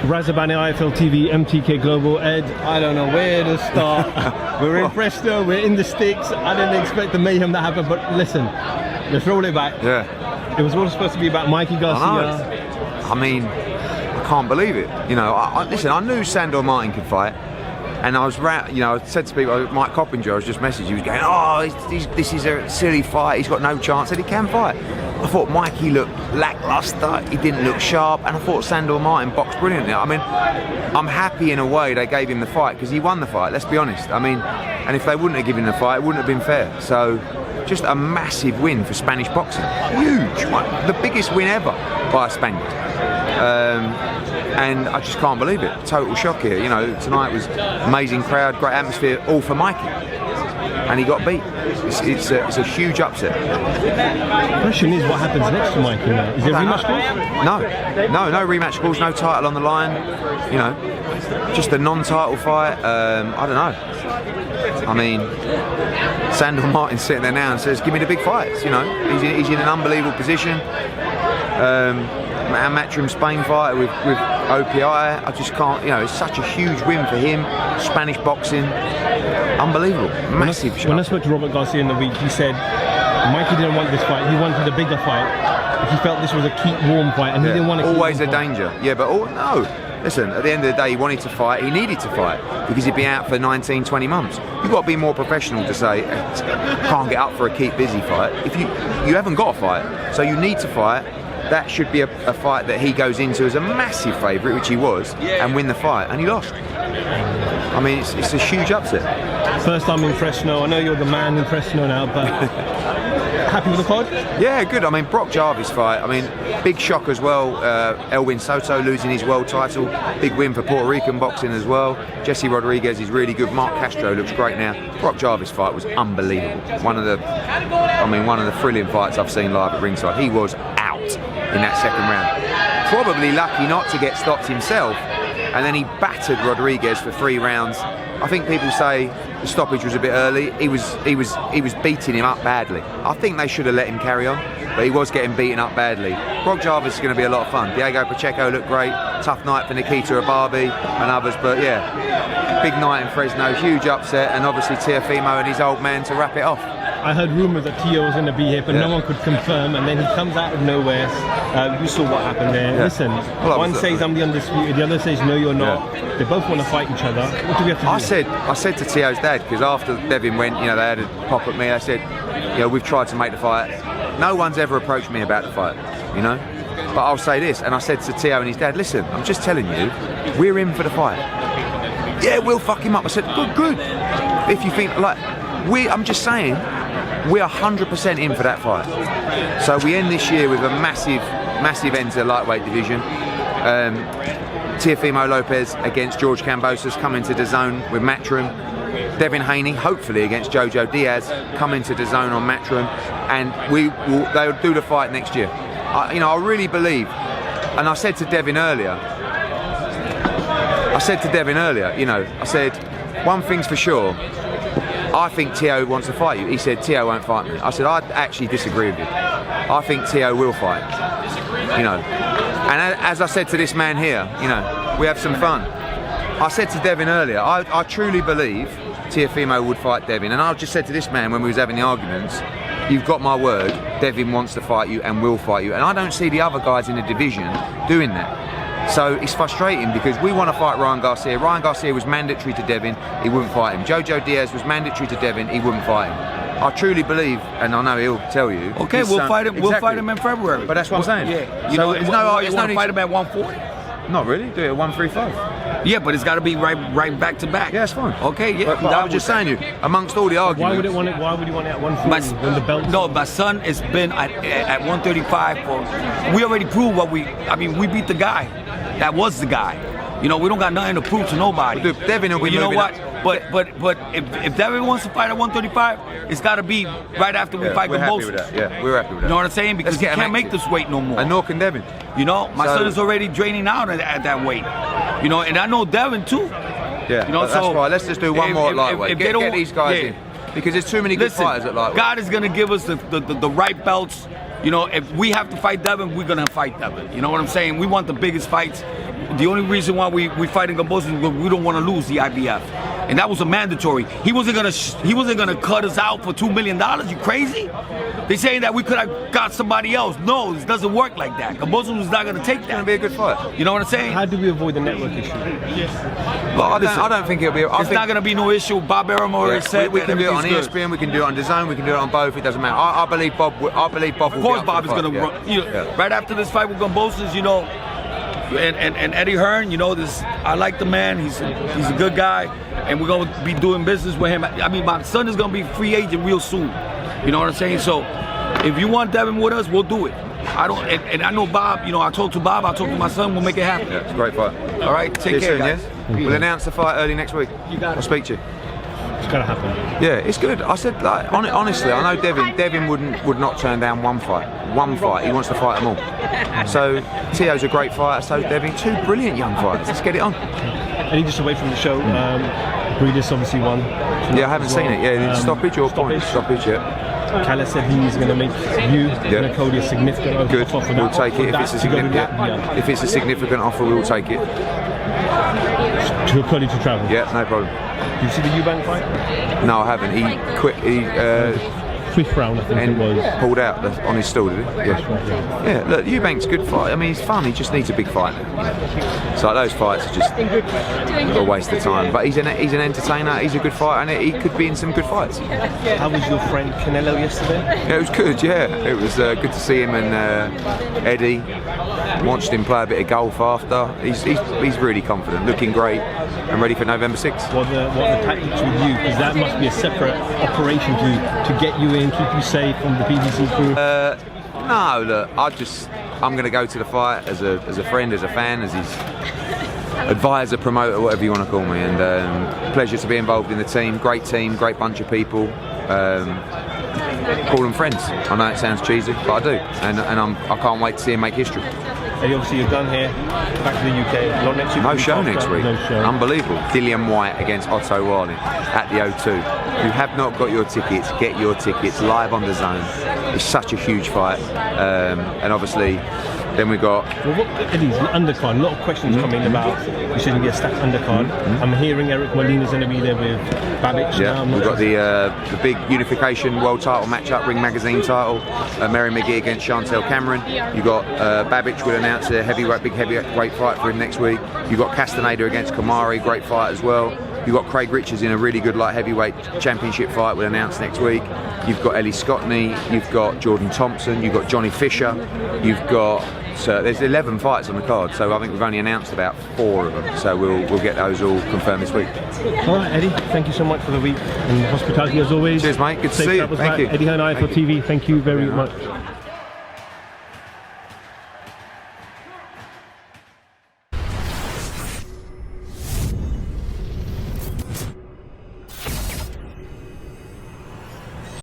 Razabani, IFL TV, MTK Global. Ed, I don't know where to start. We're in Fresno, we're in the sticks. I didn't expect the mayhem that happened, but listen, let's roll it back. Yeah. It was all supposed to be about Mikey Garcia. I mean, I can't believe it. You know, listen, I knew Sandor Martin could fight. And I was, you know, I said to people, Mike Coppinger, I was just messaging, he was going, oh, this is a silly fight, he's got no chance, and he can fight. I thought Mikey looked lacklustre, he didn't look sharp, and I thought Sandor Martin boxed brilliantly. I mean, I'm happy in a way they gave him the fight, because he won the fight, let's be honest. I mean, and if they wouldn't have given him the fight, it wouldn't have been fair. So, just a massive win for Spanish boxing. Huge, the biggest win ever by a Spaniard. And I just can't believe it. Total shock here. You know, tonight was amazing crowd, great atmosphere, all for Mikey, and he got beat. It's a huge upset. The question is, what happens next to Mikey now? Is there rematch clause? No rematch clause, no title on the line. You know, just a non-title fight. I don't know. I mean, Sandor Martin's sitting there now and says, "Give me the big fights." You know, he's in an unbelievable position. Our Matchroom Spain fighter with OPI, I just can't, you know, it's such a huge win for him. Spanish boxing, unbelievable, massive. When I spoke to Robert Garcia in the week, he said Mikey didn't want this fight, he wanted a bigger fight. He felt this was a keep warm fight, and he didn't want to always a danger. Yeah, but no. Listen, at the end of the day, he wanted to fight, he needed to fight, because he'd be out for 19, 20 months. You've got to be more professional to say, can't get up for a keep busy fight. If you haven't got a fight, so you need to fight. That should be a fight that he goes into as a massive favourite, which he was, and win the fight, and he lost. I mean, it's a huge upset. First time in Fresno. I know you're the man in Fresno now, but happy with the pod? Yeah, good. I mean, Brock Jarvis fight. I mean, big shock as well. Elwin Soto losing his world title. Big win for Puerto Rican boxing as well. Jesse Rodriguez is really good. Mark Castro looks great now. Brock Jarvis fight was unbelievable. One of the thrilling fights I've seen live at ringside. He was out in that second round. Probably lucky not to get stopped himself, and then he battered Rodriguez for 3 rounds. I think people say the stoppage was a bit early. He was beating him up badly. I think they should have let him carry on, but he was getting beaten up badly. Brock Jarvis is going to be a lot of fun. Diego Pacheco looked great. Tough night for Nikita Ababi and others, but yeah, big night in Fresno, huge upset, and obviously Teofimo and his old man to wrap it off. I heard rumours that Tio was going to be here, but no one could confirm, and then he comes out of nowhere. You saw what happened there. Yeah. Listen, one says I'm the undisputed, the other says no, you're not. Yeah. They both want to fight each other. What do we have to do? I said to Tio's dad, because after Devin went, you know, they had a pop at me. I said, you know, we've tried to make the fight. No one's ever approached me about the fight, you know. But I'll say this, and I said to Tio and his dad, listen, I'm just telling you, we're in for the fight. Yeah, we'll fuck him up. I said, good. If you think like I'm just saying. We're 100% in for that fight. So we end this year with a massive end to the lightweight division. Teofimo Lopez against George Kambosos coming to DAZN with Matchroom. Devin Haney, hopefully against Jojo Diaz, coming to DAZN on Matchroom, and they'll do the fight next year. I really believe, and I said to Devin earlier, you know, I said, one thing's for sure, I think Tio wants to fight you. He said, Tio won't fight me. I said, I actually disagree with you. I think Tio will fight. You know, and as I said to this man here, you know, we have some fun. I said to Devin earlier, I truly believe Teofimo would fight Devin, and I just said to this man when we was having the arguments, you've got my word, Devin wants to fight you and will fight you, and I don't see the other guys in the division doing that. So it's frustrating because we want to fight Ryan Garcia. Ryan Garcia was mandatory to Devin, he wouldn't fight him. Jojo Diaz was mandatory to Devin, he wouldn't fight him. I truly believe, and I know he'll tell you. Okay, we'll fight him. Exactly. We'll fight him in February. But that's what I'm saying. Yeah. You know, you want to fight him at 140? Not really. Do it at 135. Yeah, but it's got to be right back to back. Yeah, that's fine. Okay, yeah. But I was just saying, amongst all the arguments. Why would you want it at 140 when the belt? No, my son has been at 135 for. We already proved what we. I mean, we beat the guy. That was the guy. You know, we don't got nothing to prove to nobody. But Devin will be you know what? Up. But if Devin wants to fight at 135, it's got to be right after we fight Kambosos. Yeah, we're happy with that. You know what I'm saying? Because he can't make this weight no more. And nor can Devin. You know, my son is already draining out at that weight. You know, and I know Devin too. Yeah, you know, that's fine. Let's just do one more at lightweight. Get these guys in. Because there's too many good fighters at lightweight. God is going to give us the right belts. You know, if we have to fight Devin, we're going to fight Devin. You know what I'm saying? We want the biggest fights. The only reason why we fighting Gamboa is because we don't want to lose the IBF. And that was a mandatory. He wasn't gonna cut us out for $2 million. You crazy? They saying that we could have got somebody else. No, it doesn't work like that. Gamboa was not gonna take that. It's gonna be a good fight. You know what I'm saying? How do we avoid the network issue? Well, I don't think it'll be. It's not gonna be no issue. Bob Arum already said we can do it on ESPN. We can do it on DAZN. We can do it on both. It doesn't matter. I believe Bob. Of course, Bob is gonna run. You know, right after this fight with Gamboa, you know. And Eddie Hearn, you know, I like the man. He's a good guy, and we're gonna be doing business with him. I mean, my son is gonna be free agent real soon. You know what I'm saying? So, if you want Devin with us, we'll do it. I don't, and I know Bob. You know, I talked to Bob. I talked to my son. We'll make it happen. Yeah, it's a great fight. All right, take care, guys. Yeah? We'll announce the fight early next week. I'll speak to you. It's gotta happen. Yeah, it's good. I said, like, honestly, I know Devin would not turn down one fight. One fight. He wants to fight them all. So Tio's a great fighter. So Devin, two brilliant young fighters. Let's get it on. And just away from the show, Briedis obviously won. Yeah, I haven't seen it. Yeah, stoppage or point? Stoppage. Yeah. Kalle said he's going to make you and Okolie a significant offer. Good. For We'll take it if it's a significant offer. We'll take it. To Okolie to travel. Yeah, no problem. Did you see the Eubank fight? No, I haven't. He quit. Fifth round, I think it was. Pulled out on his stall, did he? Yeah. Yeah. Look, Eubank's a good fight. I mean, he's fun. He just needs a big fight. So those fights are just a waste of time. But he's an entertainer. He's a good fighter, and he could be in some good fights. How was your friend Canelo yesterday? Yeah, it was good. Yeah, it was good to see him and Eddie. Watched him play a bit of golf after. He's really confident, looking great, and ready for November 6th. What are the tactics with you? Because that must be a separate operation to get you in, keep you safe from the PBC crew. No, look, I'm going to go to the fight as a friend, as a fan, as his advisor, promoter, whatever you want to call me. And pleasure to be involved in the team. Great bunch of people. Call them friends. I know it sounds cheesy, but I do, and I can't wait to see him make history. And obviously you're done here, back to the UK. Not next week. No show next week. No show. Unbelievable. Dillian White against Otto Wally at the O2. If you have not got your tickets, get your tickets live on DAZN. It's such a huge fight, and obviously. Then we got. Well, Eddie's the undercard. A lot of questions coming about. You shouldn't be a stacked undercard. I'm hearing Eric Molina's going to be there with Babic. Yeah, we've got the big unification world title matchup, Ring Magazine title. Mary McGee against Chantel Cameron. You got Babic will announce a big heavyweight fight for him next week. You got Castaneda against Kamari, great fight as well. You've got Craig Richards in a really good light heavyweight championship fight. We'll announce next week. You've got Ellie Scottney. You've got Jordan Thompson. You've got Johnny Fisher. You've got. So there's 11 fights on the card. So I think we've only announced about 4 of them. So we'll get those all confirmed this week. All right, Eddie. Thank you so much for the week and hospitality as always. Cheers, mate. Good to see you. Thank you. Eddie Hearn, IFL TV. Thank you very much.